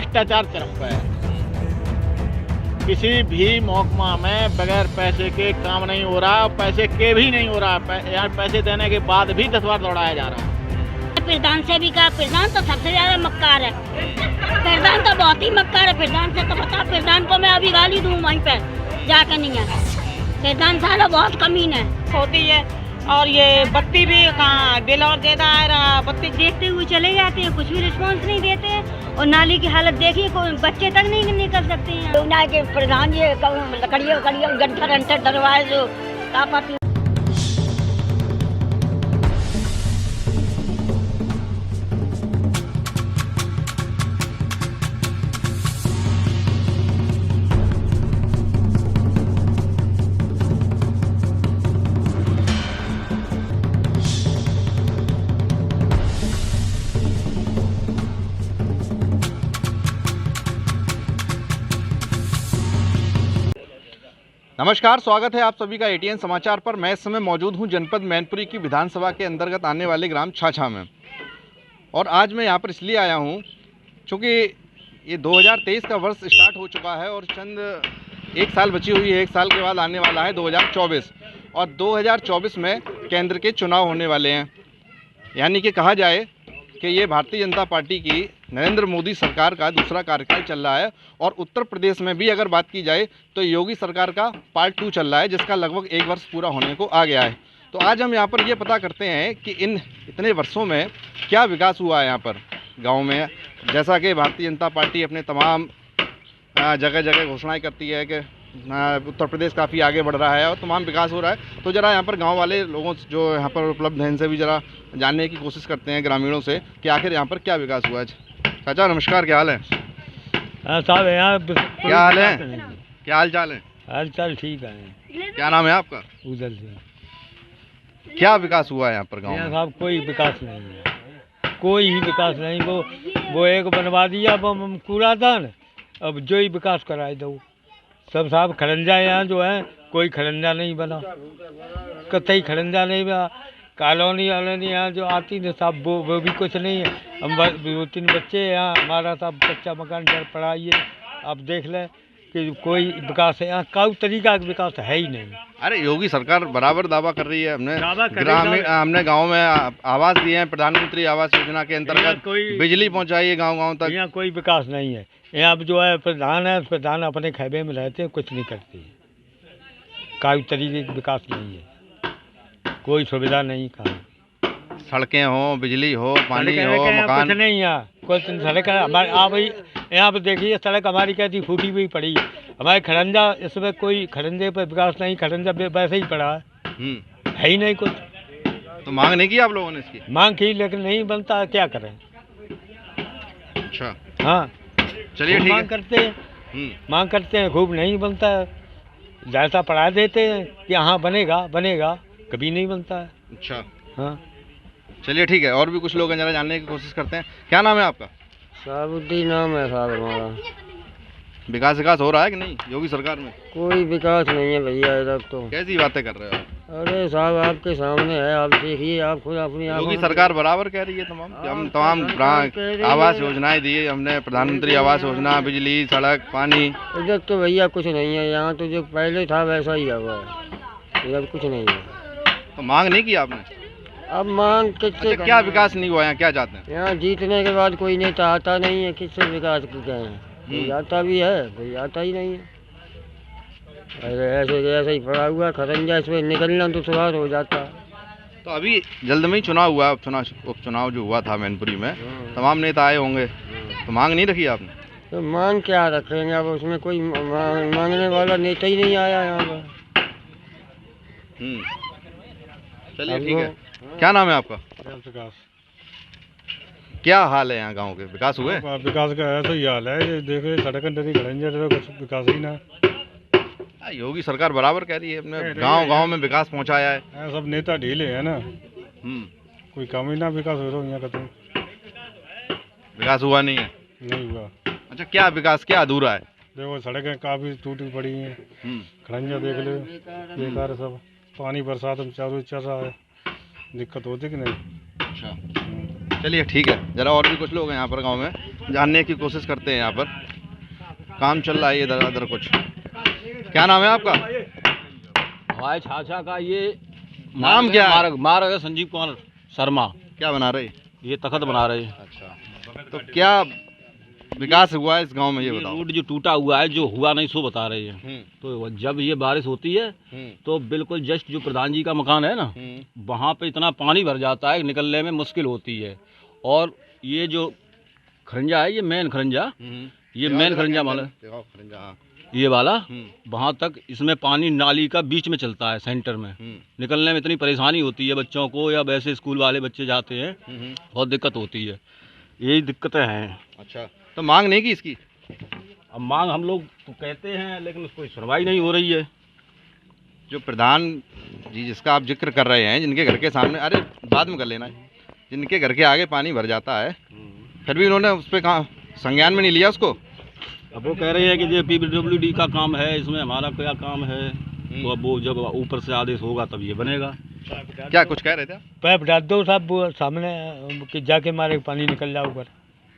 भ्रष्टाचार चरम पे है। किसी भी महकमा में बगैर पैसे के काम नहीं हो रहा, पैसे के भी नहीं हो रहा। यहाँ पैसे देने के बाद भी 10 बार दौड़ाया जा रहा है। प्रधान से भी कहा, प्रधान तो सबसे ज्यादा मक्कार है। प्रधान तो बहुत ही मक्कार है। प्रधान से तो पता, प्रधान को मैं अभी गाली दूं वहीं पे जाकर नहीं है। प्रधान साला बहुत कमीन है होती है। और ये बत्ती भी कहाँ बिल और देता है, बत्ती देखते हुए चले जाते हैं, कुछ भी रिस्पांस नहीं देते हैं। और नाली की हालत देखिए, कोई बच्चे तक नहीं निकल सकते हैं। के प्रधान ये लकड़ियों घंटा डरवाए जो तापत। नमस्कार, स्वागत है आप सभी का एटीएन समाचार पर। मैं इस समय मौजूद हूं जनपद मैनपुरी की विधानसभा के अंतर्गत आने वाले ग्राम छाछा में। और आज मैं यहां पर इसलिए आया हूं क्योंकि ये 2023 का वर्ष स्टार्ट हो चुका है और चंद एक साल बची हुई है। एक साल के बाद आने वाला है 2024 और 2024 में केंद्र के चुनाव होने वाले हैं। यानी कि कहा जाए कि ये भारतीय जनता पार्टी की नरेंद्र मोदी सरकार का दूसरा कार्यकाल चल रहा है। और उत्तर प्रदेश में भी अगर बात की जाए तो योगी सरकार का पार्ट 2 चल रहा है, जिसका लगभग 1 वर्ष पूरा होने को आ गया है। तो आज हम यहाँ पर ये पता करते हैं कि इन इतने वर्षों में क्या विकास हुआ है यहाँ पर गाँव में। जैसा कि भारतीय जनता पार्टी अपने तमाम जगह जगह घोषणाएँ करती है कि उत्तर प्रदेश काफ़ी आगे बढ़ रहा है और तमाम विकास हो रहा है। तो ज़रा यहाँ पर गांव वाले लोगों जो यहाँ पर उपलब्ध हैं इनसे भी ज़रा जानने की कोशिश करते हैं, ग्रामीणों से, कि आखिर यहाँ पर क्या विकास हुआ है। चाचा नमस्कार, क्या हाल है? साहब यहाँ क्या हाल है? क्या हाल चाल है? हाल चाल ठीक है। क्या नाम है आपका? उधर से क्या विकास हुआ है यहाँ पर गाँव में? साहब कोई विकास नहीं है, कोई ही विकास नहीं। वो एक बनवा दिया वो कूड़ादान, अब जो ही विकास कराए दो सब। साहब खरंजा यहाँ जो है कोई खरंजा नहीं बना, कतई खरंजा नहीं बना। कॉलोनी वालोनी यहाँ जो आती है साहब वो भी कुछ नहीं है। हम 2-3 बच्चे यहाँ, हमारा साहब कच्चा मकान पर पड़ा है। आप देख लें कि कोई विकास है यहाँ, कोई तरीका का विकास है ही नहीं। अरे योगी सरकार बराबर दावा कर रही है। हमने गाँव में आवास दिए हैं, प्रधानमंत्री आवास योजना के अंतर्गत बिजली पहुँचाई है गाँव तक। यहाँ कोई विकास नहीं है। यहाँ जो है प्रधान है, प्रधान अपने खैबे में रहते हैं, कुछ नहीं करते। कोई तरीके का विकास नहीं है, कोई सुविधा नहीं। कहाँ सड़कें हो, बिजली हो, पानी हो, मकान कुछ नहीं। यहाँ कुछ सड़क हमारे आप भाई यहाँ पर देखिए, सड़क हमारी कैसी फूटी हुई पड़ी है। हमारे खरंजा, इसमें कोई खरंजे पर विकास नहीं, खरंजा वैसे ही पड़ा है ही नहीं कुछ। तो मांग नहीं की आप लोगों ने इसकी? मांग की लेकिन नहीं बनता, क्या करें। अच्छा, हाँ चलिए ठीक है। मांग करते हैं, मांग करते हैं, खूब नहीं बनता है। जैसा पढ़ा देते हैं कि हाँ बनेगा बनेगा, कभी नहीं बनता है। अच्छा, हाँ चलिए ठीक है। और भी कुछ लोग हैं, जरा जानने की कोशिश करते हैं। क्या नाम है आपका? साबुद्दीन नाम है साहब हमारा। विकास हो रहा है कि नहीं योगी सरकार में? कोई विकास नहीं है भैया इधर तो। कैसी बातें कर रहे हो? अरे साहब आपके सामने है, आप देखिए, आप खुद अपनी योगी सरकार बराबर कह रही है तमाम आवास योजनाएं दी है हमने, प्रधानमंत्री आवास योजना, बिजली, सड़क, पानी। इधर तो भैया कुछ नहीं है। यहाँ तो जो पहले था वैसा ही हुआ है, इधर कुछ नहीं है। तो मांग नहीं की आपने? अब मांग किससे? अच्छा, क्या विकास नहीं हुआ यहाँ, क्या चाहते हैं? यहाँ जीतने के बाद कोई नेता आता नहीं है, किससे विकास गए हैं? कोई आता भी है, कोई आता ही नहीं है। अरे ऐसे ही पड़ा हुआ खरंजा, इसमें निकलना तो सुधार हो जाता। तो अभी जल्द में ही चुनाव हुआ, उपचुनाव जो हुआ था मैनपुरी में, तमाम नेता आए होंगे, तो मांग नहीं रखी आपने? तो मांग क्या रखेंगे, अब उसमें कोई मांगने वाला नेता ही नहीं आया यहाँ पर। चलिए ठीक है। क्या नाम है आपका? विकास। क्या हाल है यहाँ गांव के? विकास हुए? विकास का ऐसा ही हाल है, ये देखो सड़क डरी खड़ंजा, कुछ विकास ही ना। योगी सरकार बराबर कह रही है अपने गांव में विकास पहुंचाया है। सब नेता ढीले है ना, कोई काम ही ना विकास हो रहा है यहाँ का। तो विकास हुआ नहीं है? नहीं हुआ। अच्छा, क्या विकास, क्या अधूरा है? देखो सड़कें काफ़ी टूटी पड़ी हैं, खड़ंजा देख लो बेकार सब। पानी बरसात में चारों चल रहा है, दिक्कत होती कि नहीं। अच्छा, चलिए ठीक है। ज़रा और भी कुछ लोग हैं यहाँ पर गांव में, जानने की कोशिश करते हैं यहाँ पर। काम चल रहा है इधर उधर कुछ। क्या नाम है आपका? हमारे छाछा का ये नाम क्या है? मार्ग है संजीव कुमार शर्मा। क्या बना रहे? ये तखत बना रहे हैं। अच्छा, तो क्या विकास हुआ है इस गांव में, ये ये बताओ। रोड जो टूटा हुआ है, जो हुआ नहीं सो बता रहे हैं। तो जब ये बारिश होती है तो बिल्कुल जस्ट जो प्रधान जी का मकान है ना, वहाँ पे इतना पानी भर जाता है, निकलने में मुश्किल होती है। और ये जो खरंजा है, ये मेन खरंजा, ये मेन खरंजा वाला, ये वाला वहाँ तक इसमें पानी नाली का बीच में चलता है, सेंटर में। निकलने में इतनी परेशानी होती है बच्चों को, या वैसे स्कूल वाले बच्चे जाते हैं, बहुत दिक्कत होती है। यही दिक्कतें हैं। अच्छा, तो मांग नहीं की इसकी? अब मांग हम लोग तो कहते हैं, लेकिन कोई सुनवाई नहीं हो रही है। जो प्रधान जी जिसका आप जिक्र कर रहे हैं, जिनके घर के सामने, अरे बाद में कर लेना, जिनके घर के आगे पानी भर जाता है, फिर भी उन्होंने उस पर कहाँ संज्ञान में नहीं लिया उसको? अब वो कह रहे हैं कि ये PWD का काम है, इसमें हमारा क्या काम है। तो अब वो जब ऊपर से आदेश होगा तब ये बनेगा। क्या कुछ कह रहे थे? पैप डाल दो साहब वो सामने कि जाके मारे पानी निकल जाओ ऊपर।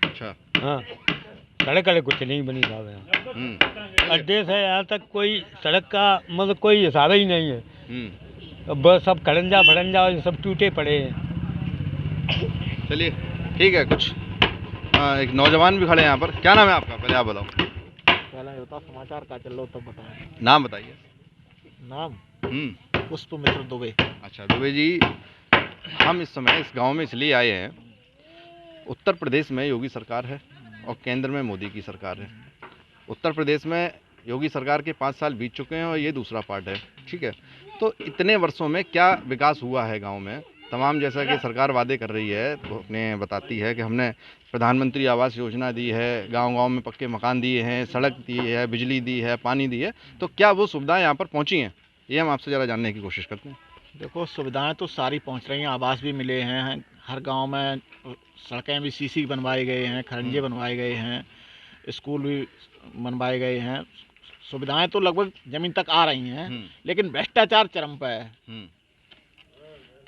अच्छा। हाँ, सड़क अड़े कुछ नहीं बनी साहब यहाँ। अड्डे से यहाँ तक कोई सड़क का मतलब कोई हिसाब ही नहीं है। बस सब खड़ंजा फड़ंजा और सब टूटे पड़े हैं। चलिए ठीक है। कुछ एक नौजवान भी खड़े हैं यहाँ पर। क्या नाम है आपका, पहले आप बताओ। पहला होता समाचार का चल लो तब बताएं। नाम बताइए। नाम पुष्प मित्र दुबे। अच्छा दुबे जी, हम इस समय इस गांव में इसलिए आए हैं, उत्तर प्रदेश में योगी सरकार है और केंद्र में मोदी की सरकार है। उत्तर प्रदेश में योगी सरकार के 5 साल बीत चुके हैं और ये दूसरा पार्ट है, ठीक है। तो इतने वर्षों में क्या विकास हुआ है गांव में? तमाम, जैसा कि सरकार वादे कर रही है, वो अपने बताती है कि हमने प्रधानमंत्री आवास योजना दी है, गांव-गांव में पक्के मकान दिए हैं, सड़क दी है, बिजली दी है, पानी दी है, तो क्या वो सुविधाएं यहाँ पर पहुँची हैं? ये हम आपसे ज़रा जानने की कोशिश करते हैं। देखो, सुविधाएं तो सारी पहुंच रही हैं, आवास भी मिले हैं, हर गांव में सड़कें भी सीसी बनवाए गए हैं, खरंजे बनवाए गए हैं, स्कूल भी बनवाए गए हैं। सुविधाएं तो लगभग ज़मीन तक आ रही हैं, लेकिन भ्रष्टाचार चरम पर है।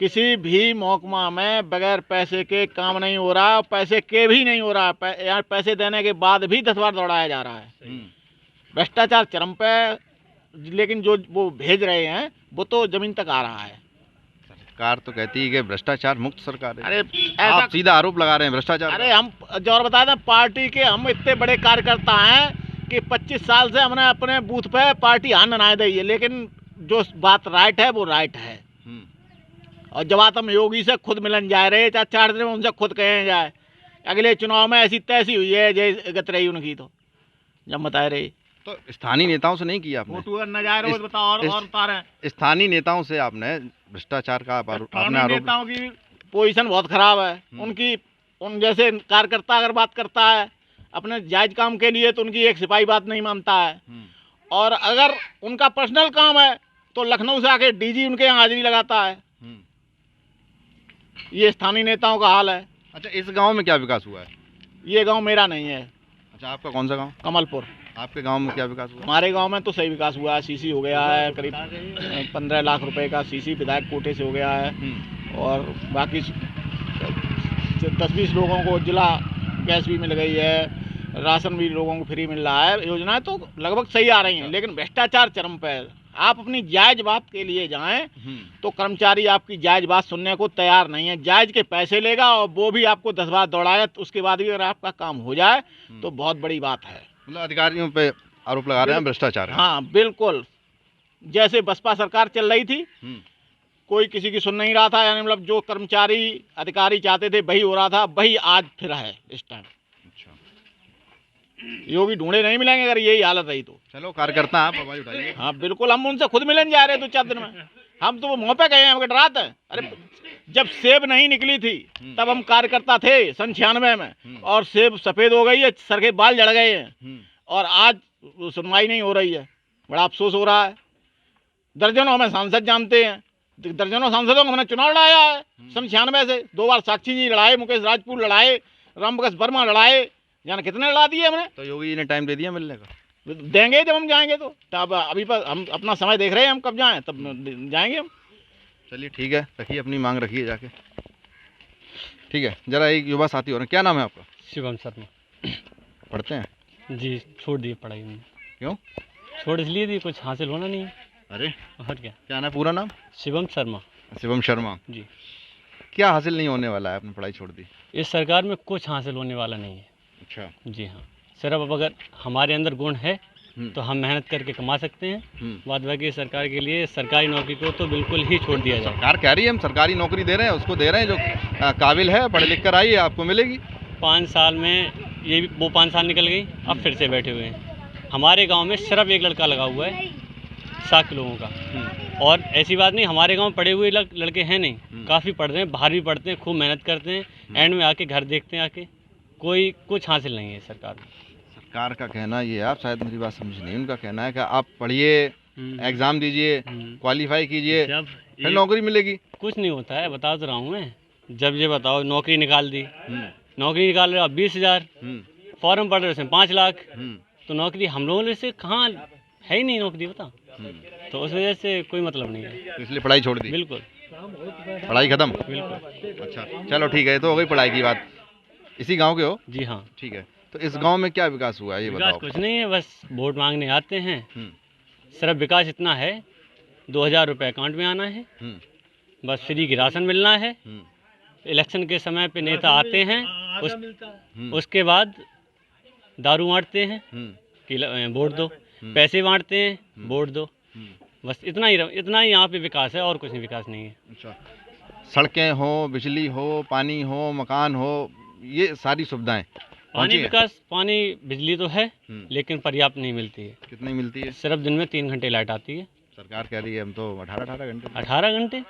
किसी भी महकमा में बगैर पैसे के काम नहीं हो रहा, पैसे के भी नहीं हो रहा। यार पैसे देने के बाद भी 10 बार दौड़ाया जा रहा है। भ्रष्टाचार चरम पे, लेकिन जो वो भेज रहे हैं वो तो जमीन तक आ रहा है। सरकार तो कहती है कि भ्रष्टाचार मुक्त सरकार है। अरे आप सीधा आरोप लगा रहे हैं भ्रष्टाचार। अरे हम और बता दें, पार्टी के हम इतने बड़े कार्यकर्ता हैं कि 25 साल से हमने अपने बूथ पे पार्टी हान बनाए दी है, लेकिन जो बात राइट है वो राइट है। और जब हम योगी से खुद मिलन जा रहे, चाहे 4 दिन में उनसे खुद कहे जाए, अगले चुनाव में ऐसी तैसी हुई है जय गत रही उनकी, तो जब बता रहे। तो स्थानीय नेताओं से नहीं किया आपने? फोटो न जा रहे हो बताओ, और बता रहे हैं। स्थानीय नेताओं से आपने भ्रष्टाचार का आपने आरोप? नेताओं की पोजीशन बहुत खराब है। उनकी उन जैसे कार्यकर्ता अगर बात करता है अपने जायज काम के लिए, तो उनकी एक सिपाही बात नहीं मानता है। और अगर उनका पर्सनल काम है तो लखनऊ से आके DG उनके यहाँ हाजिरी लगाता है। ये स्थानीय नेताओं का हाल है। अच्छा, इस गांव में क्या विकास हुआ है? ये गांव मेरा नहीं है। अच्छा, आपका कौन सा गांव? कमलपुर। आपके गांव में क्या विकास हुआ? हमारे गांव में तो सही विकास हुआ है। सीसी हो गया है, करीब 15 लाख रुपए का सीसी विधायक कोटे से हो गया है। और बाकी 10-20 लोगों को जिला गैस भी मिल गई है, राशन भी लोगों को फ्री मिल रहा है। योजनाएं तो लगभग सही आ रही हैं, लेकिन भ्रष्टाचार चरम पर। आप अपनी जायज बात के लिए जाएं तो कर्मचारी आपकी जायज बात सुनने को तैयार नहीं है। जायज के पैसे लेगा और वो भी आपको 10 बार दौड़ाएगा, तो उसके बाद भी अगर आपका काम हो जाए तो बहुत बड़ी बात है। मतलब अधिकारियों पे आरोप लगा रहे हैं भ्रष्टाचार? हाँ बिल्कुल। जैसे बसपा सरकार चल रही थी, कोई किसी की सुन नहीं रहा था, यानी मतलब जो कर्मचारी अधिकारी चाहते थे वही हो रहा था, वही आज फिर है इस टाइम। योगी ढूंढे नहीं मिलेंगे अगर यही हालत रही तो। चलो, कार्यकर्ता आप आवाज उठाइए। हाँ बिल्कुल, हम उनसे खुद मिलने जा रहे हैं 2-4 दिन में। हम तो वो मुँह पे गए हैं, हमको डराते हैं। अरे जब सेब नहीं निकली थी तब हम कार्यकर्ता थे 96 में, और सेब सफ़ेद हो गई है, सर के बाल जड़ गए हैं, और आज सुनवाई नहीं हो रही है। बड़ा अफसोस हो रहा है। दर्जनों हमें सांसद जानते हैं, दर्जनों सांसदों को हमने चुनाव लड़ाया है 96 से। 2 बार साक्षी जी लड़ाए, मुकेश राजपूत लड़ाए, रामप्रकाश वर्मा लड़ाए, जाने कितने लड़ा दिए हमने। तो योगी जी ने टाइम दे दिया मिलने का? देंगे जब हम जाएंगे तो। अब अभी पर हम अपना समय देख रहे हैं, हम कब जाएं तब जाएंगे हम। चलिए ठीक है, रखिए अपनी मांग रखिए जाके। ठीक है, जरा एक युवा साथी हो रहे हैं। क्या नाम है आपका? शिवम शर्मा। पढ़ते हैं? जी छोड़ दिए पढ़ाई में। क्यों? छोड़ इसलिए दी, कुछ हासिल होना नहीं है। अरे और क्या। क्या नाम है पूरा नाम? शिवम शर्मा। शिवम शर्मा। जी। क्या हासिल नहीं होने वाला है, आपने पढ़ाई छोड़ दी? इस सरकार में कुछ हासिल होने वाला नहीं है। अच्छा। जी हाँ, सिर्फ अब अगर हमारे अंदर गुण है तो हम मेहनत करके कमा सकते हैं। बाद बाकी सरकार के लिए सरकारी नौकरी को तो बिल्कुल ही छोड़ दिया जाए। सरकार कह रही है हम सरकारी नौकरी दे रहे हैं, उसको दे रहे हैं जो काबिल है, पढ़ लिख कर आई है, आपको मिलेगी। 5 साल में ये भी वो 5 साल निकल गई, अब फिर से बैठे हुए हैं। हमारे गांव में सिर्फ एक लड़का लगा हुआ है 7 लोगों का। और ऐसी बात नहीं, हमारे गांव में पढ़े हुए लड़के हैं नहीं, काफ़ी पढ़ रहे हैं, बाहर भी पढ़ते हैं, खूब मेहनत करते हैं, एंड में आके घर देखते हैं आके, कोई कुछ हासिल नहीं है सरकार में। सरकार का कहना ये है, आप शायद मेरी बात समझ नहीं, उनका कहना है कि आप पढ़िए, एग्ज़ाम दीजिए, क्वालिफाई कीजिए, फिर नौकरी मिलेगी। कुछ नहीं होता है, बता तो रहा हूँ मैं। जब ये बताओ नौकरी निकाल दी, नौकरी निकाल रहे हो 20,000, फॉर्म पड़ रहे उसमें 5 लाख, तो नौकरी हम लोगों से कहाँ है ही नहीं नौकरी, बता। तो उस वजह से कोई मतलब नहीं है, तो इसलिए पढ़ाई छोड़ दी। बिल्कुल पढ़ाई खत्म। बिल्कुल। अच्छा चलो ठीक है, तो हो गई पढ़ाई की बात। इसी गांव के हो? जी हाँ। ठीक है, तो इस गांव में क्या विकास हुआ है ये विकास बताओ। कुछ नहीं है, बस वोट मांगने आते हैं। सिर्फ विकास इतना है, 2,000 रुपये अकाउंट में आना है, बस फ्री की राशन मिलना है। इलेक्शन के समय पे नेता आते हैं, उसके बाद दारू बांटते हैं कि वोट दो, पैसे बांटते हैं, वोट दो, बस इतना ही यहाँ पे विकास है, और कुछ नहीं विकास नहीं है। अच्छा, सड़कें हो, बिजली हो, पानी हो, मकान हो, ये सारी सुविधाएं पानी विकास, पानी बिजली तो है लेकिन पर्याप्त नहीं मिलती है। कितनी मिलती है? सिर्फ दिन में 3 घंटे लाइट आती है। सरकार कह रही है हम तो 18 घंटे। 18 घंटे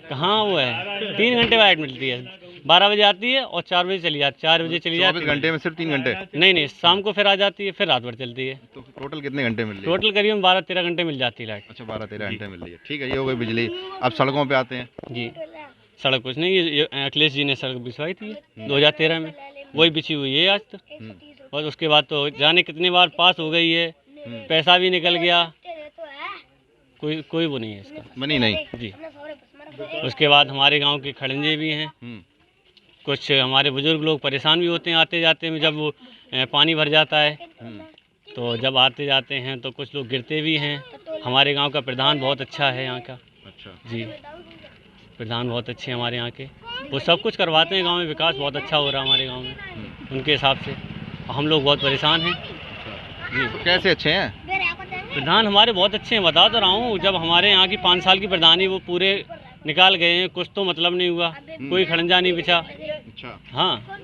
कहाँ वो है, 3 घंटे लाइट मिलती है, 12 बजे आती है और 4 बजे चली जाती, 4 बजे चली जाती है। 24 घंटे में सिर्फ 3 घंटे? नहीं, शाम को फिर आ जाती है, फिर रात भर चलती है। तो टोटल कितने घंटे मिल रही है? टोटल करीबन 12-13 घंटे मिल जाती है लाइट। अच्छा, 12-13 घंटे मिल रही है, ठीक है, ये हो गई बिजली। अब सड़कों पे आते हैं। जी, सड़क कुछ नहीं, ये अखिलेश जी ने सड़क बिछवाई थी 2013 में, वही बिछी हुई है आज तक। और उसके बाद तो जाने कितनी बार पास हो गई है, पैसा भी निकल गया, कोई वो नहीं है इसका, बनी नहीं। जी। उसके बाद हमारे गांव के खड़ंजे भी हैं, कुछ हमारे बुजुर्ग लोग परेशान भी होते हैं आते जाते में, जब वो पानी भर जाता है तो जब आते जाते हैं तो कुछ लोग गिरते भी हैं। हमारे गांव का प्रधान बहुत अच्छा है यहाँ का। अच्छा जी, प्रधान बहुत अच्छे हैं हमारे यहाँ के, वो सब कुछ करवाते हैं गांव में, विकास बहुत अच्छा हो रहा है हमारे गांव में उनके हिसाब से। हम लोग बहुत परेशान हैं। जी। तो कैसे अच्छे हैं? प्रधान हमारे बहुत अच्छे हैं, बता तो रहा हूँ। जब हमारे यहाँ की 5 साल की प्रधानी वो पूरे निकाल गए हैं, कुछ तो मतलब नहीं हुआ, कोई खड़ंजा नहीं बिछा। अच्छा हाँ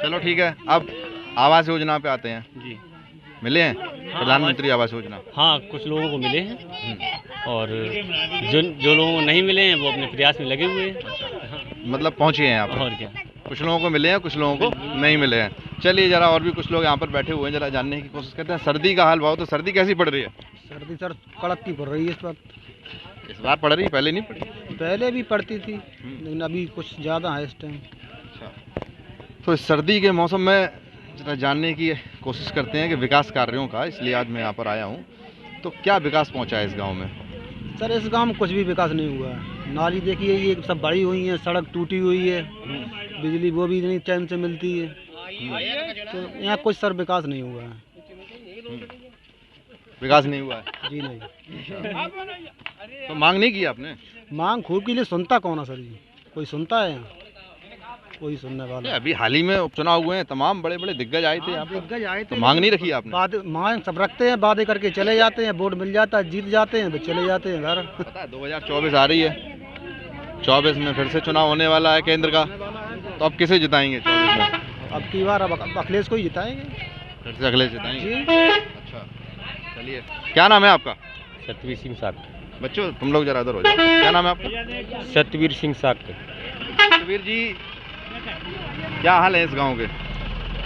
चलो ठीक है, अब आवास योजना पे आते हैं। जी, मिले हैं प्रधानमंत्री आवास योजना? हाँ कुछ लोगों को मिले हैं और जो लोगों को नहीं मिले हैं वो अपने प्रयास में लगे हुए हैं। मतलब पहुँचे हैं आप? और क्या, कुछ लोगों को मिले हैं, कुछ लोगों को नहीं मिले हैं। चलिए जरा और भी कुछ लोग यहाँ पर बैठे हुए हैं, जरा जानने की कोशिश करते हैं। सर्दी का हाल भाव, तो सर्दी कैसी पड़ रही है? सर्दी सर कड़क की पड़ रही है इस वक्त। इस बार पड़ रही है, पहले नहीं पड़ी? पहले भी पड़ती थी लेकिन अभी कुछ ज़्यादा है इस टाइम। अच्छा, तो इस सर्दी के मौसम में जरा जानने की कोशिश करते हैं कि विकास कार्यों का, इसलिए आज मैं यहाँ पर आया हूँ। तो क्या विकास पहुँचा है इस गाँव में? सर इस गांव में कुछ भी विकास नहीं हुआ है। नाली देखिए ये सब बड़ी हुई है, सड़क टूटी हुई है, बिजली वो भी नहीं टाइम से मिलती है, तो यहाँ कुछ सर विकास नहीं हुआ है। विकास नहीं हुआ है? जी नहीं। तो मांग नहीं की आपने? मांग खूब के लिए सुनता कौन है सर जी, कोई सुनता है यहाँ? कोई सुनने वाला। अभी हाल ही में उपचुनाव हुए हैं, तमाम बड़े बड़े दिग्गज आए थे यहाँ पर। दिग्गज आए तो थे, मांग नहीं रखी आपने? बाद मांग सब रखते हैं, वादे करके चले जाते हैं, वोट मिल जाता है, जीत जाते हैं, तो चले जाते हैं घर। पता है 2024 आ रही है, 24 में फिर से चुनाव होने वाला है केंद्र का, तो अब किसे जिताएंगे 24 में? अब की बार अब अखिलेश को ही जिताएंगे। फिर से अखिलेश जिताएंगे? जी। अच्छा चलिए, क्या नाम है आपका? सतवीर सिंह साग। बच्चों तुम लोग जरा इधर हो जाओ, क्या नाम है आपका? सतवीर सिंह साग। सतवीर जी, क्या हाल है इस गांव के?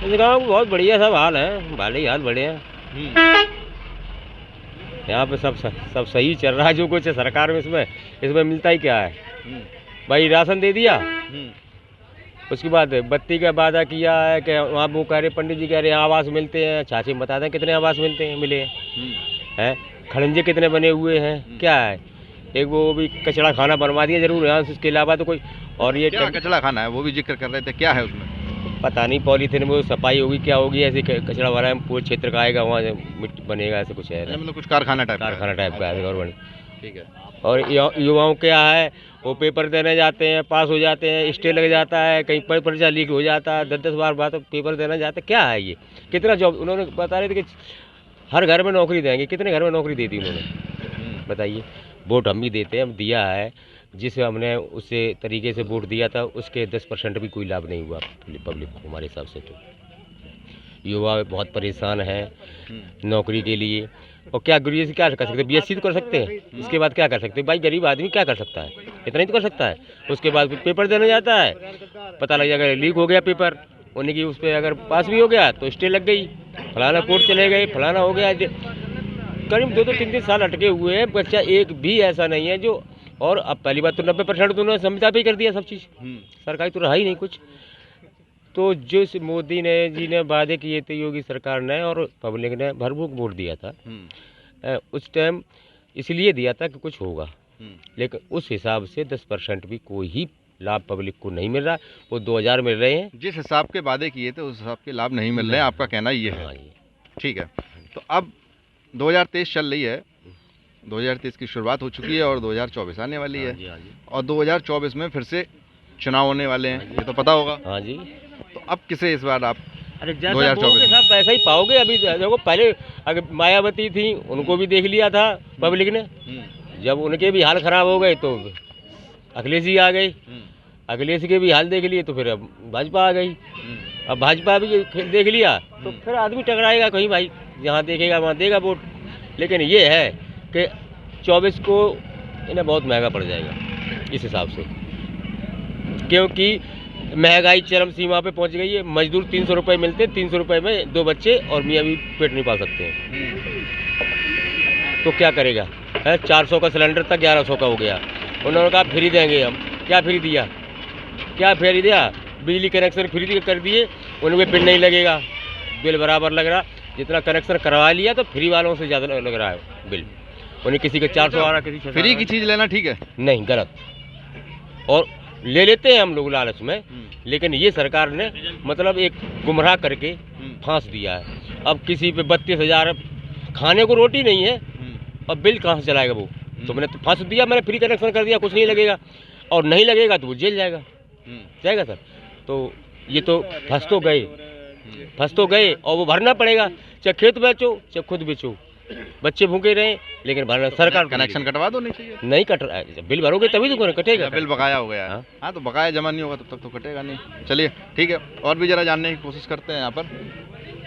इस गाँव में बहुत बढ़िया सब हाल है, भले ही हाल बढ़िया। यहाँ पे सब सही चल रहा है, जो कुछ है सरकार में इसमें मिलता ही क्या है भाई, राशन दे दिया, उसके बाद बत्ती का वादा किया है कि वहाँ वो कह रहे, पंडित जी कह रहे हैं आवास मिलते हैं, चाची बता दें कितने आवास मिलते हैं, मिले हैं, खड़ंजे कितने बने हुए हैं, क्या है, एक वो भी कचड़ा खाना बनवा दिया जरूर यहाँ, उसके अलावा तो कोई। और ये क्या कचड़ा खाना है, वो भी जिक्र कर रहे थे, क्या है उसमें? पता नहीं पॉलीथीन में सफाई होगी क्या होगी, ऐसे कचरा भरा है पूरे क्षेत्र का आएगा, वहाँ मिट्टी बनेगा, ऐसे कुछ है मतलब कुछ कारखाना टाइप का है गवर्नमेंट। ठीक है। और युवाओं क्या है, वो पेपर देने जाते हैं, पास हो जाते हैं, स्टे लग जाता है, कहीं पर पर्चा लीक हो जाता है, 10-10 बार बात पेपर देना जाते हैं। क्या है ये, कितना जॉब उन्होंने बता रहे थे कि हर घर में नौकरी देंगे, कितने घर में नौकरी दी थी उन्होंने बताइए। वोट हम भी देते हैं, हम दिया है, जिसे हमने उसे तरीके से वोट दिया था उसके 10% भी कोई लाभ नहीं हुआ पब्लिक को हमारे हिसाब से। तो युवा बहुत परेशान हैं नौकरी के लिए, और क्या गुरुजी से क्या कर सकते हैं, BSc तो कर सकते हैं, इसके बाद क्या कर सकते हैं भाई, गरीब आदमी क्या कर सकता है, इतना ही तो कर सकता है। उसके बाद पेपर देने जाता है, पता लग जाएगा लीक हो गया पेपर, उन्हीं की उस पर अगर पास भी हो गया तो स्टे लग गई, फलाना कोर्ट चले गए, फलाना हो गया। करीब 2-3 साल अटके हुए हैं, बच्चा एक भी ऐसा नहीं है जो। और अब पहली बात तो 90% तो उन्होंने समझा भी कर दिया सब चीज़, सरकारी तो रहा ही नहीं कुछ। तो जिस मोदी ने जी ने वादे किए थे योगी सरकार ने, और पब्लिक ने भरपूर वोट दिया था उस टाइम, इसलिए दिया था कि कुछ होगा, लेकिन उस हिसाब से 10% भी कोई ही लाभ पब्लिक को नहीं मिल रहा। वो 2000 मिल रहे हैं, जिस हिसाब के वादे किए थे उस हिसाब के लाभ नहीं मिल रहे हैं, आपका कहना ये है। ठीक है। तो अब 2023 चल रही है, 2023 की शुरुआत हो चुकी है और 2024 आने वाली है, और 2024 में फिर से चुनाव होने वाले हैं, ये तो पता होगा। हाँ जी। तो अब किसे इस बार आप अरे जैसा बोलोगे सब वैसा ही पाओगे। अभी देखो, पहले अगर मायावती थी उनको भी देख लिया था पब्लिक ने, जब उनके भी हाल खराब हो गए तो अखिलेश जी आ गए, अखिलेश के भी हाल देख लिए तो फिर अब भाजपा आ गई। अब भाजपा भी देख लिया तो फिर आदमी टकराएगा कहीं, भाई जहाँ देखेगा वहाँ देगा वोट। लेकिन ये है कि 24 को इन्हें बहुत महंगा पड़ जाएगा इस हिसाब से, क्योंकि महंगाई चरम सीमा पे पहुंच गई है। मजदूर 300 रुपये मिलते, 300 रुपये में 2 बच्चे और मियाँ भी पेट नहीं पाल सकते हैं, तो क्या करेगा है। 400 का सिलेंडर था 1100 का हो गया। उन्होंने कहा फ्री देंगे हम, क्या फ्री दिया, क्या फ्री दिया, बिजली कनेक्शन फ्री कर दिए, उनमें बिल नहीं लगेगा, बिल बराबर लग रहा, जितना कनेक्शन करवा लिया तो फ्री वालों से ज़्यादा लग रहा है बिल। उन्हें किसी का 400 आ रहा, किसी फ्री की चीज़ लेना ठीक है नहीं, गलत। और ले लेते हैं हम लोग लालच में, लेकिन ये सरकार ने मतलब एक गुमराह करके फांस दिया है। अब किसी पे 32,000, खाने को रोटी नहीं है, अब बिल कहाँ से चलाएगा वो। तो मैंने तो फांस दिया, मैंने फ्री कनेक्शन कर दिया, कुछ नहीं लगेगा, और नहीं लगेगा तो वो जेल जाएगा सर। तो ये तो फंस तो गए और वो भरना पड़ेगा, चाहे खेत बेचो चाहे खुद बेचो, बच्चे भूखे रहे, लेकिन भरना सरकार। कनेक्शन कटवा दो, नहीं चाहिए, नहीं कट रहा है, बिल भरोगे तभी तो कटेगा। बिल बकाया हो गया। हाँ, तो बकाया जमा नहीं होगा तब तक तो कटेगा नहीं। चलिए ठीक है, और भी जरा जानने की कोशिश करते हैं। यहाँ पर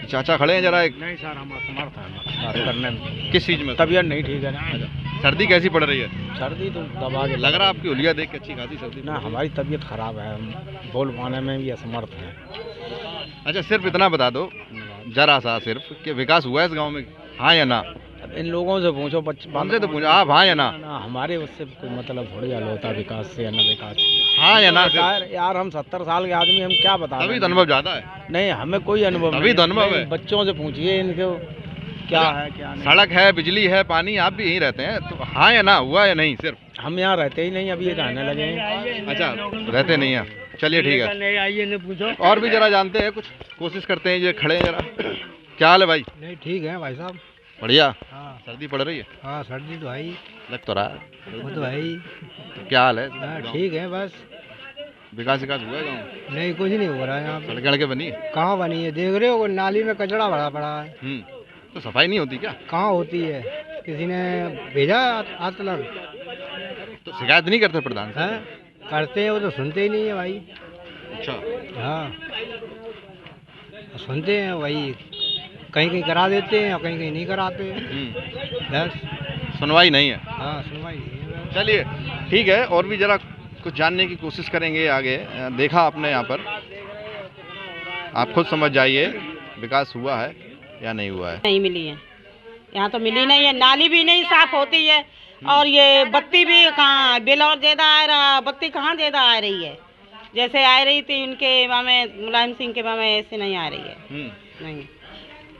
चाचा खड़े हैं, जरा एक। नहीं सर, हम असमर्थ हैं बात करने में। किस चीज़ में? तबीयत नहीं ठीक है ना। सर्दी कैसी पड़ रही है? सर्दी तो दबा के लग रहा आपकी हुलिया देख के अच्छी खासी सर्दी ना। हमारी तबीयत खराब है, हम बोल पाने में भी असमर्थ हैं। अच्छा, सिर्फ इतना बता दो जरा सा, सिर्फ कि विकास हुआ है इस गाँव में, हाँ या ना? इन लोगों से पूछो, हमसे तो पूछो, आप हाँ या ना? हमारे उससे कोई मतलब थोड़ी हल होता विकास से या ना विकास। हाँ या ना? यार हम 70 साल के आदमी, हम क्या बता। अभी तो अनुभव ज़्यादा है। नहीं, हमें कोई अनुभव नहीं। अभी तो अनुभव है। बच्चों से पूछिए इनको क्या है क्या नहीं। सड़क है, बिजली है, पानी, आप भी यहीं रहते हैं, तो हाँ या ना हुआ या नहीं? सिर्फ हम यहाँ रहते ही नहीं, अभी रहने लगे हैं। अच्छा, रहते नहीं हैं, चलिए ठीक है। और भी जरा जानते हैं, कुछ कोशिश करते हैं। ये खड़े हैं जरा, क्या हाल है भाई? नहीं ठीक है भाई साहब। बढ़िया। हाँ सर्दी पड़ रही है? हाँ, सर्दी तो है ही, लग तो रहा है। वो तो है ही। क्या हाल है? हाँ ठीक है, बस विकास हुआ है गाँव? नहीं, कुछ नहीं हो रहा है यहाँ पे। सड़कें बनी? कहाँ बनी है, देख रहे हो नाली में कचरा भरा पड़ा है। तो सफाई नहीं होती क्या? कहाँ होती है, किसी ने भेजा आज तक। तो शिकायत नहीं करते प्रधान से? हैं, करते हैं, वो तो सुनते ही नहीं है भाई। अच्छा। हाँ, सुनते हैं वही, कहीं कहीं करा देते हैं और कहीं कहीं नहीं कराते हैं। बस सुनवाई नहीं है। हाँ, सुनवाई नहीं है बस। चलिए ठीक है, और भी जरा कुछ जानने की कोशिश करेंगे आगे। देखा आपने यहाँ पर, आप खुद समझ जाइए विकास हुआ है या नहीं हुआ है। नहीं मिली है, यहाँ तो मिली नहीं है, नाली भी नहीं साफ होती है, और ये बत्ती भी कहाँ, बिल और ज़्यादा आ रहा, बत्ती कहाँ ज़्यादा आ रही है, जैसे आ रही थी उनके में मुलायम सिंह के में ऐसे नहीं आ रही है। नहीं।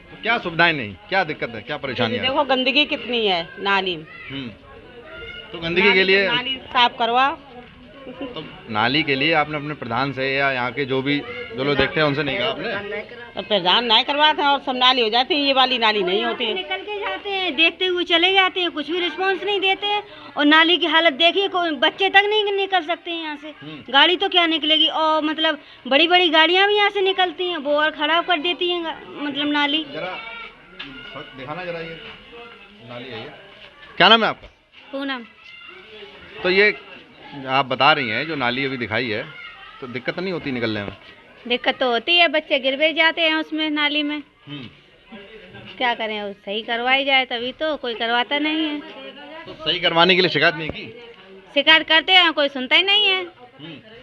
तो क्या सुविधाएं नहीं, क्या दिक्कत है, क्या परेशानी है? देखो गंदगी कितनी है नाली में। तो गंदगी के लिए नाली साफ करवा। तो नाली के लिए आपने अपने प्रधान से या यहाँ के जो लोग देखते हैं उनसे नहीं कहा आपने? तो प्रधान नहीं करवाते हैं और सब नाली हो जाती है, ये वाली नाली नहीं होती है। निकल के जाते हैं, देखते हुए चले जाते हैं, कुछ भी रिस्पांस नहीं देते हैं। और नाली की हालत देखिए, कोई बच्चे तक नहीं निकल सकते हैं यहाँ से। गाड़ी तो क्या निकलेगी, और मतलब बड़ी बड़ी गाड़ियाँ भी यहाँ से निकलती हैं, वो और खराब कर देती हैं मतलब नाली। जरा दिखाना जरा, ये नाली है ये। क्या नाम है आपका? पूनम। तो ये आप बता रही हैं जो नाली अभी दिखाई है, तो दिक्कत नहीं होती निकलने में? दिक्कत तो होती है, बच्चे गिर भी जाते हैं उसमें नाली में। क्या करें, वो सही करवाई जाए तभी तो, कोई करवाता नहीं है। तो सही करवाने के लिए शिकायत नहीं की? शिकायत करते हैं, कोई सुनता ही नहीं है।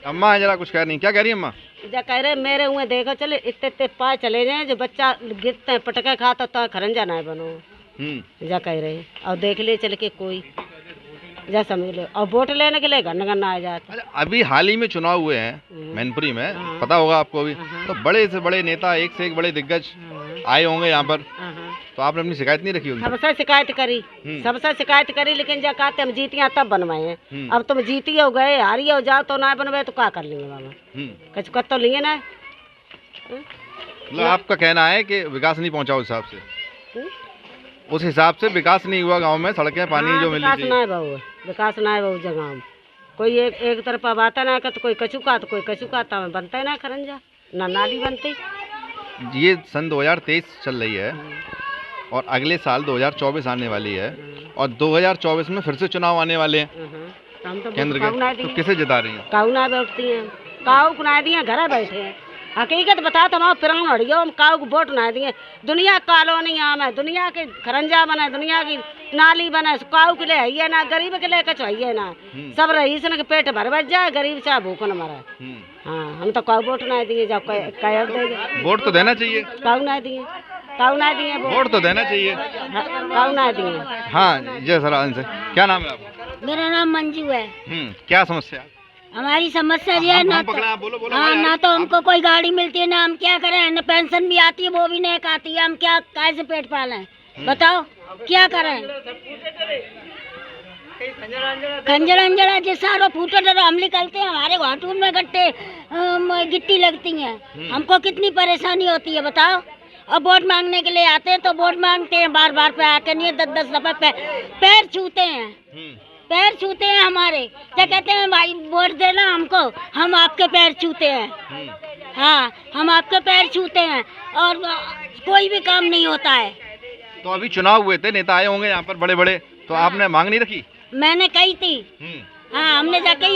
अम्मा जरा कुछ कह रही, क्या कह रही है अम्मा? जो कह रहे मेरे हुए देखो चले इतने पाए चले जाए, जो बच्चा गिरते हैं पटके खाता तो खरंजा ना बनो जा कह रहे। और देख ले चल के कोई जा समझ लो, और वोट लेने के लिए घन आ जाता। अच्छा, अभी हाल ही में चुनाव हुए हैं मैनपुरी में, पता होगा आपको भी, तो बड़े से बड़े नेता, एक से एक बड़े दिग्गज आए होंगे यहाँ पर, तो आपने अपनी शिकायत नहीं रखी होगी? सबसे शिकायत करी, सबसे शिकायत करी, लेकिन जब कहते हम जीतियाँ तब बनवाए हैं। अब तुम जीती हो गए, हारी हो जाओ तो ना बनवाए तो क्या कर लेंगे बाबा, कुछ कर तो लिए ना। मतलब आपका कहना है कि विकास नहीं पहुँचा उस हिसाब से? उस हिसाब से विकास नहीं हुआ गांव में, सड़कें पानी जो मिली थी? विकास ना है बहु जगह में, कोई एक तरफा बात ना कर, तो कोई कचू का तो कोई कचू का, तो बनता है ना खरंजा, ना नाली बनती। ये सन 2023 चल रही है और अगले साल 2024 आने वाली है, और 2024 में फिर से चुनाव आने वाले हैं हम तो केंद्र के, तो किसे जिता रही हैं? काऊ ना बैठती हैं, काऊ कुना दिए घर बैठे हैं। हकीकत बता तो हमारा पिरान हड़ियो, हम काऊ को वोट ना दिए। दुनिया कॉलोनी में दुनिया के खरंजा बने, दुनिया की नाली बने, काऊ के लिए है ना, गरीब के लिए कुछ है ना। सब रईस के पेट भर बच जाए, गरीब चाहे भूख न मरे। हाँ, हम तो काऊ वोट ना दिए, जब कह देंगे वोट तो देना चाहिए। काऊ ना दिए, काऊ ना दिए वोट तो देना चाहिए, काऊ ना दिए। हाँ जय सर से। क्या नाम है आपका? मेरा नाम मंजू है। क्या समस्या? हमारी समस्या ये है ना, हाँ ना तो हमको कोई गाड़ी मिलती है, ना हम क्या करें, ना पेंशन भी आती है वो भी नहीं आती है, हम क्या कैसे पेट पालें बताओ, क्या करें। खंजर अंजड़ा जिस सारो फूटे डरो हम निकलते हैं, हमारे घाटून में गट्टे गिट्टी लगती हैं, हमको कितनी परेशानी होती है बताओ। और वोट मांगने के लिए आते हैं तो वोट मांगते हैं, बार बार पे आके नहीं, 10-10 दफा पैर छूते हैं, पैर छूते हैं हमारे। क्या कहते हैं भाई वोट देना हमको, हम आपके पैर छूते हैं। हाँ, हम आपके पैर छूते हैं और कोई भी काम नहीं होता है। तो अभी चुनाव हुए थे, नेता आए होंगे यहाँ पर बड़े बड़े, तो आपने मांग नहीं रखी? मैंने कही थी, हाँ हमने जाके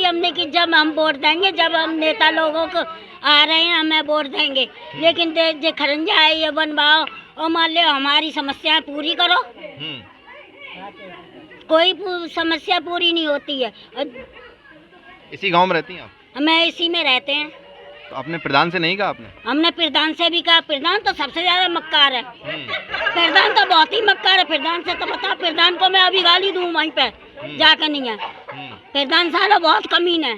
हमने कि जब हम वोट देंगे, जब हम नेता लोगों को आ रहे हैं हमें वोट देंगे, लेकिन जो खरंजा है ये बनवाओ और मान लो हमारी समस्याएं पूरी करो। कोई समस्या पूरी नहीं होती है। इसी गांव में रहती हैं आप? मैं इसी में रहते हैं। तो अपने प्रधान से नहीं कहा आपने? हमने प्रधान से भी कहा, प्रधान तो सबसे ज्यादा मक्कार है, प्रधान तो बहुत ही मक्कार है। प्रधान से तो बता, प्रधान को मैं अभी गाली दूं वहीं पे जाकर नहीं है, प्रधान साला बहुत कमीन है।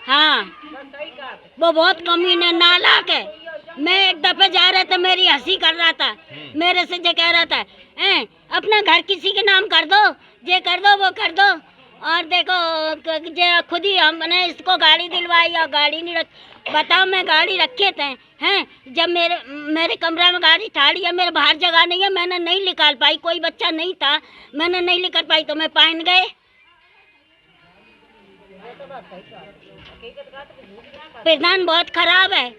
हाँ, वो बहुत कमीन है, नालायक है। मैं एक दफे जा रहे थे, मेरी हंसी कर रहा था, मेरे से जो कह रहा था अपना घर किसी के नाम कर दो, ये कर दो वो कर दो, और देखो जो खुद ही हमने इसको गाड़ी दिलवाई और गाड़ी नहीं रख। बताओ, मैं गाड़ी रखे थे हैं, जब मेरे कमरा में गाड़ी ठाड़ी है, मेरे बाहर जगह नहीं है, मैंने नहीं निकाल पाई, कोई बच्चा नहीं था, मैंने नहीं निकाल पाई तो मैं पाइन गए। प्रधान बहुत खराब है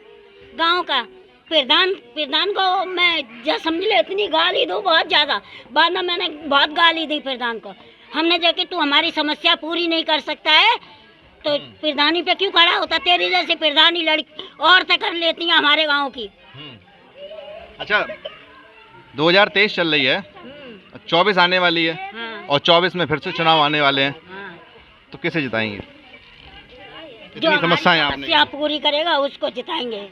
गांव का। प्रधान को मैं जो समझ ले इतनी गाली दूं बहुत ज्यादा, बाद में मैंने बहुत गाली दी प्रधान को। हमने जो कि तू हमारी समस्या पूरी नहीं कर सकता है तो प्रधानी पे क्यों खड़ा होता, तेरी जैसे प्रधानी लड़की औरतें कर लेती हैं हमारे गांव की। अच्छा, 2023 चल रही है, 24 आने वाली है, हाँ। और 24 में फिर से चुनाव आने वाले हैं, हाँ। तो किसे जिताएंगे? जो समस्या पूरी करेगा उसको जिताएंगे।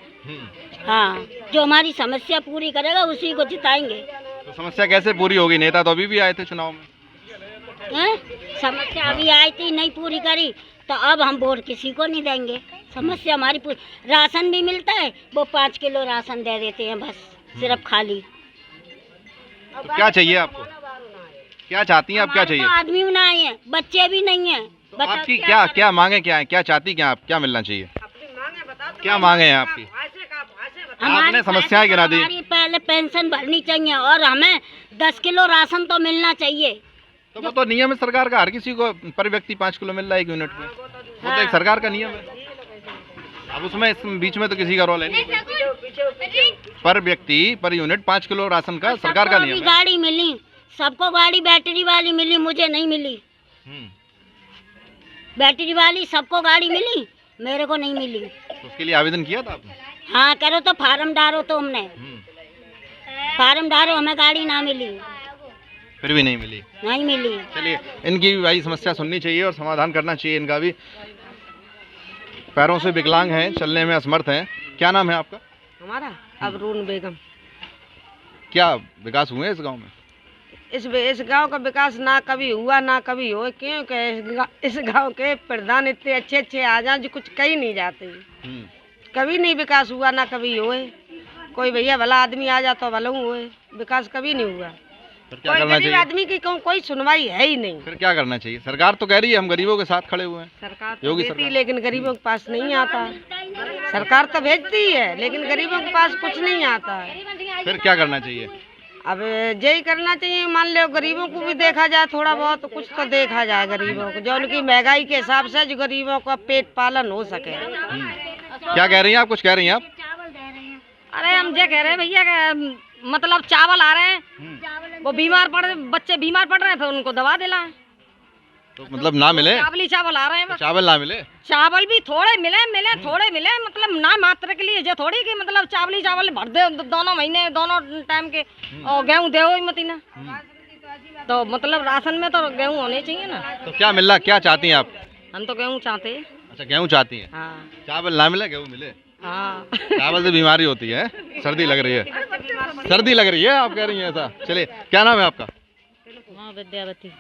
हाँ, जो हमारी समस्या पूरी करेगा उसी को जिताएंगे। तो समस्या कैसे पूरी होगी? नेता तो अभी भी आए थे चुनाव में। समस्या अभी आई थी, नहीं पूरी करी तो अब हम वोट किसी को नहीं देंगे। समस्या हमारी पूरी, राशन भी मिलता है, वो 5 किलो राशन दे देते हैं बस, सिर्फ खाली। तो क्या चाहिए आपको? क्या चाहती हैं आप? क्या चाहिए? आदमी ना है, बच्चे भी नहीं है। तो आपकी क्या क्या मांगे, क्या है, क्या चाहती, क्या आप, क्या मिलना चाहिए, क्या मांगे हैं आपकी? आपने समस्याएं गिना दी। हमारी पहले पेंशन भरनी चाहिए और हमें 10 किलो राशन तो मिलना चाहिए। तो वो तो नियम है सरकार का, हर किसी को पर व्यक्ति 5 किलो मिल रहा है 1 यूनिट में, वो तो एक सरकार का नियम है। अब उसमें इस बीच में तो किसी का रोल है नहीं। पर व्यक्ति पर यूनिट 5 किलो राशन का सरकार का नियम है। गाड़ी मिली सबको, गाड़ी बैटरी वाली मिली, मुझे नहीं मिली। बैटरी वाली सबको गाड़ी मिली, मेरे को नहीं मिली। तो उसके लिए आवेदन किया था आपने? हाँ करो तो फार्म डालो, तो हमने फार्म डालो, हमें गाड़ी ना मिली, फिर भी नहीं मिली। नहीं मिली। चलिए, इनकी भी भाई समस्या सुननी चाहिए और समाधान करना चाहिए इनका भी। पैरों से विकलांग हैं, चलने में असमर्थ हैं। क्या नाम है आपका? हमारा अबरून बेगम। क्या विकास हुए इस गांव में? इस गांव का विकास ना कभी हुआ ना कभी हो, क्योंकि इस गांव के प्रधान इतने अच्छे अच्छे आ जाए जो कुछ कही नहीं जाते। कभी नहीं विकास हुआ ना कभी हुए। कोई भैया भला आदमी आ जाता भला हुए, विकास कभी नहीं हुआ। फिर क्या करना चाहिए? आदमी की कोई सुनवाई है ही नहीं। फिर क्या करना चाहिए? सरकार तो कह रही है हम गरीबों के साथ खड़े हुए हैं। सरकार तो देती, लेकिन गरीबों के पास नहीं आता। सरकार तो भेजती है लेकिन गरीबों के पास कुछ नहीं आता है। फिर क्या करना चाहिए? अब यही करना चाहिए, मान लो गरीबों को भी देखा जाए, थोड़ा बहुत कुछ तो देखा जाए गरीबों को, जो उनकी महंगाई के हिसाब से जो गरीबों का पेट पालन हो सके। क्या कह रही हैं आप? कुछ कह रही हैं आप? अरे हम ये कह रहे हैं भैया, मतलब चावल आ रहे हैं, वो बीमार पड़, बच्चे बीमार पड़ रहे हैं, फिर उनको दवा दिला है। तो मतलब ना मिले? चावल आ रहे हैं, तो चावल ना मिले? चावल भी थोड़े मिले थोड़े मिले, मतलब ना मात्र के लिए, जो थोड़ी की मतलब चावल भर दे दोनों महीने दोनों टाइम के, और गेहूँ दे मत ना, तो मतलब राशन में तो गेहूँ होने चाहिए ना। तो क्या मिल रहा, क्या चाहती हैं आप? हम तो गेहूँ चाहते हैं। अच्छा, गेहूँ चाहती हैं? हाँ। चावल ना मिले, गेहूँ मिले? हाँ। चावल से बीमारी होती है, सर्दी लग रही है, सर्दी लग रही है, आप कह रही हैं ऐसा। चलिए, क्या नाम है आपका? विद्यावती।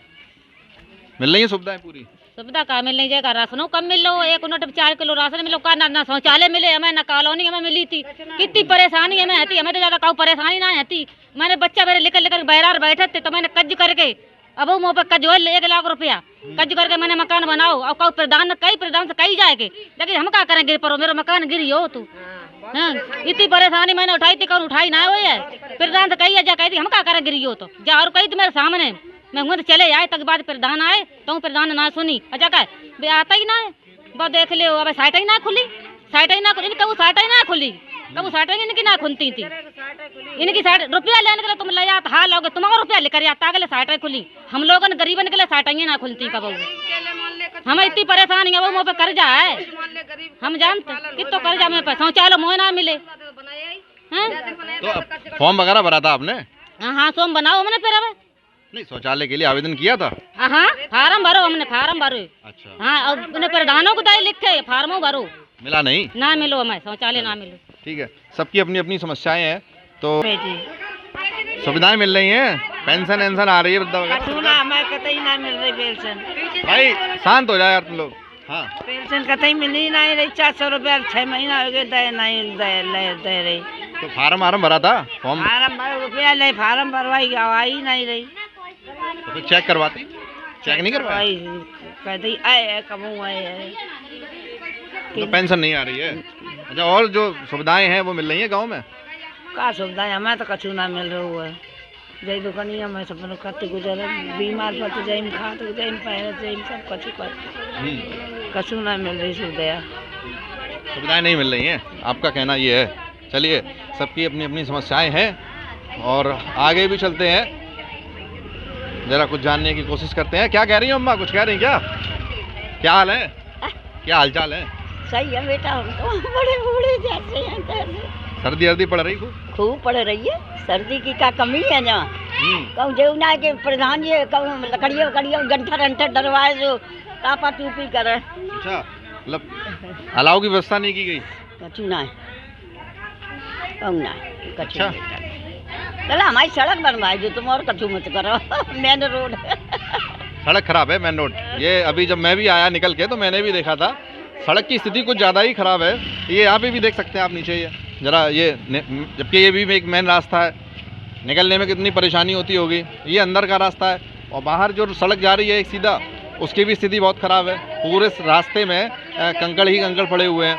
मिल रही है सुविधाएं पूरी? सुविधा का मिल नहीं जाएगा, राशनों कम मिल लो, 1 यूनिट 4 किलो राशन मिलो का, ना शौचालय मिले हमें, ना कॉलोनी हमें मिली थी। कितनी परेशानी हमें रहती, हमें तो ज्यादा काऊ परेशानी ना रहती। मैंने बच्चा मेरे लेकर बहरार बैठे थे, तो मैंने कज करके अब वो मुँह पर कज 1 लाख रुपया कज करके मैंने मकान बनाओ, और कई प्रधान से कही जाएगी, लेकिन हम क्या करें, गिर पड़ो मेरा मकान गिरी हो तू। हाँ, इतनी परेशानी मैंने उठाई थी, कौन उठाई ना हुई है, प्रधान से कही है, जा कहती हम क्या करें गिरी हो तो जा, और कही थी मेरे सामने, मैं हुआ तो चले आए, तक बाद प्रधान आए तो प्रधान ना सुनी, अच्छा कहे आता ही ना है, वो देख ले अब साइट ही ना खुली, साइट ही ना खुली, कब साइट ही ना खुली, कब साइट इनकी ना खुलती थी, इनकी साइट रुपया लेने के लिए तुम ले जाते, हाँ लोगे तुम और रुपया लेकर आता, अगले साइट खुली, हम लोगों ने गरीबन के लिए साइट ही ना खुलती कब। हमें इतनी परेशानी है, वो मुँह पे कर्जा है, हम जानते कितो कर्जा में पैसा शौचालय मुँह ना मिले। तो फॉर्म वगैरह भरा था आपने? हाँ सोम बनाओ हमने, फिर अब नहीं, शौचालय के लिए आवेदन किया था? हाँ फार्म भरो, हमने फार्म भरो। अच्छा। हाँ, और उन्हें प्रधानों को दाई लिखे फार्मों भरो, मिला नहीं? ना मिलो हमें शौचालय ना मिलो। ठीक है, सबकी अपनी अपनी समस्याएं हैं, तो सुविधाएं मिल रही हैं, पेंशन वेंशन आ रही है वृद्धा वगैरह? हमें कतई ना मिल रही पेंशन। भाई शांत हो जाए यार तुम लोग। हाँ, पेंशन कतई मिली नहीं रही, 400 रुपया 6 महीना हो गए दे नहीं दे रही। तो फार्म भरा था? फॉर्म रुपया ले फार्म भरवाई आई नहीं रही, तो फिर चेक करवाती? चेक नहीं करवाई? कहती आए कबू आए, तो पेंशन नहीं आ रही है? अच्छा, और जो सुविधाएं हैं वो मिल रही है गांव में? का सुविधाएं हमें तो कछु ना मिल रही है, जय दुकानी हमें सब कत गुजर, बीमार पड़ते जैन खा तो जैन पहले जैन सब कछु कर, कछु ना मिल रही सुविधाएं नहीं मिल रही हैं, आपका कहना ये है। चलिए, सबकी अपनी अपनी समस्याएं हैं और आगे भी चलते हैं, जरा कुछ जानने की कोशिश करते हैं। क्या कह रही हैं अम्मा, कुछ कह रही हैं क्या हाल है, क्या हालचाल है? सही है बेटा, हम तो बड़े बूढ़े जैसे हैं, सर्दी अर्दी पड़ रही खूब पड़ रही है, सर्दी की क्या कमी है जहाँ कहूँ जो ना के प्रधान जी कहूँ लकड़ियों गंठा डरवाए जो तापा टूपी करे। अच्छा, मतलब अलाव की व्यवस्था नहीं की गई? कछु ना है, कहूँ ना है कछु। अच्छा, चला हमारी सड़क बनवाए जो तुम और कछु मत करो, मेन रोड सड़क खराब है, मेन रोड। ये अभी जब मैं भी आया निकल के तो मैंने भी देखा था, सड़क की स्थिति कुछ ज़्यादा ही ख़राब है। ये यहाँ पे भी देख सकते हैं आप नीचे, ये ज़रा ये, जबकि ये भी एक मेन रास्ता है, निकलने में कितनी परेशानी होती होगी। ये अंदर का रास्ता है और बाहर जो सड़क जा रही है एक सीधा, उसकी भी स्थिति बहुत ख़राब है। पूरे रास्ते में कंकड़ ही कंकड़ पड़े हुए हैं।